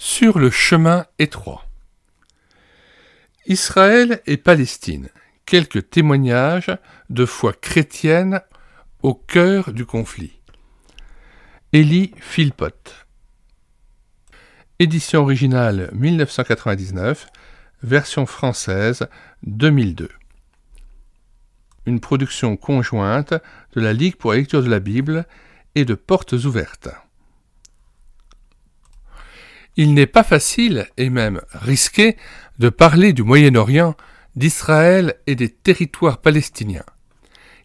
Sur le chemin étroit. Israël et Palestine. Quelques témoignages de foi chrétienne au cœur du conflit. Élie Philpott. Édition originale 1999, version française 2002. Une production conjointe de la Ligue pour la lecture de la Bible et de Portes ouvertes. Il n'est pas facile, et même risqué, de parler du Moyen-Orient, d'Israël et des territoires palestiniens.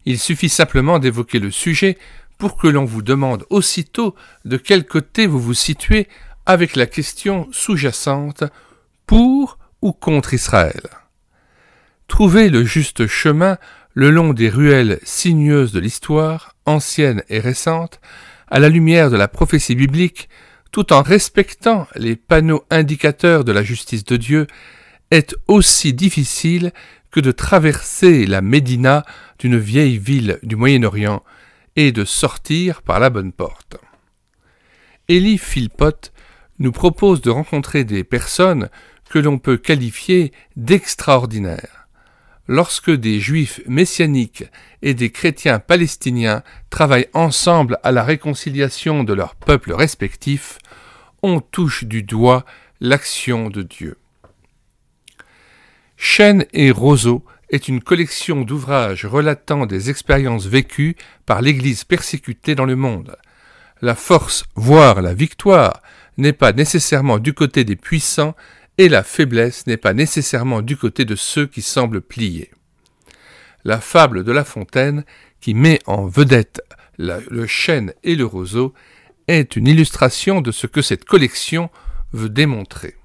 Il suffit simplement d'évoquer le sujet pour que l'on vous demande aussitôt de quel côté vous vous situez avec la question sous-jacente « pour ou contre Israël ?» Trouver le juste chemin le long des ruelles sinueuses de l'histoire, ancienne et récente, à la lumière de la prophétie biblique, tout en respectant les panneaux indicateurs de la justice de Dieu, est aussi difficile que de traverser la Médina d'une vieille ville du Moyen-Orient et de sortir par la bonne porte. Élie Philpott nous propose de rencontrer des personnes que l'on peut qualifier d'extraordinaires. Lorsque des Juifs messianiques et des chrétiens palestiniens travaillent ensemble à la réconciliation de leurs peuples respectifs, on touche du doigt l'action de Dieu. Chênes et roseaux est une collection d'ouvrages relatant des expériences vécues par l'Église persécutée dans le monde. La force, voire la victoire, n'est pas nécessairement du côté des puissants et la faiblesse n'est pas nécessairement du côté de ceux qui semblent plier. La fable de La Fontaine, qui met en vedette le chêne et le roseau, est une illustration de ce que cette collection veut démontrer.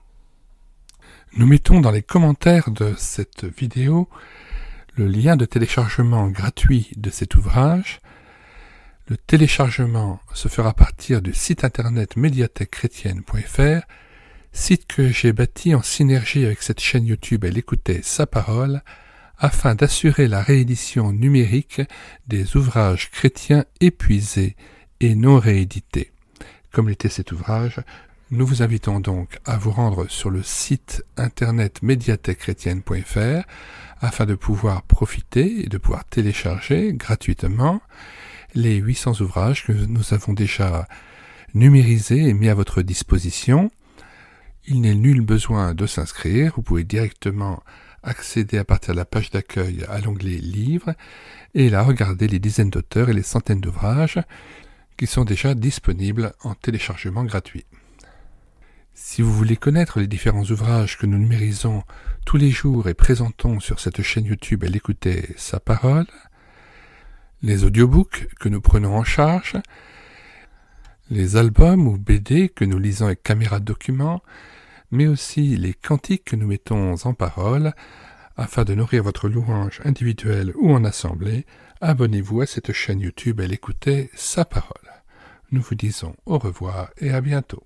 Nous mettons dans les commentaires de cette vidéo le lien de téléchargement gratuit de cet ouvrage. Le téléchargement se fera à partir du site internet médiathèquechrétienne.fr, site que j'ai bâti en synergie avec cette chaîne YouTube Elle écoutait sa parole, afin d'assurer la réédition numérique des ouvrages chrétiens épuisés et non réédités. Comme l'était cet ouvrage, nous vous invitons donc à vous rendre sur le site internet médiathèquechrétienne.fr afin de pouvoir profiter et de pouvoir télécharger gratuitement les 800 ouvrages que nous avons déjà numérisés et mis à votre disposition. Il n'est nul besoin de s'inscrire, vous pouvez directement accéder à partir de la page d'accueil à l'onglet Livres et là regarder les dizaines d'auteurs et les centaines d'ouvrages qui sont déjà disponibles en téléchargement gratuit. Si vous voulez connaître les différents ouvrages que nous numérisons tous les jours et présentons sur cette chaîne YouTube Elle écoutait sa parole, les audiobooks que nous prenons en charge, les albums ou BD que nous lisons avec caméra de document, mais aussi les cantiques que nous mettons en parole, afin de nourrir votre louange individuelle ou en assemblée, abonnez-vous à cette chaîne YouTube Elle écoutait sa parole. Nous vous disons au revoir et à bientôt.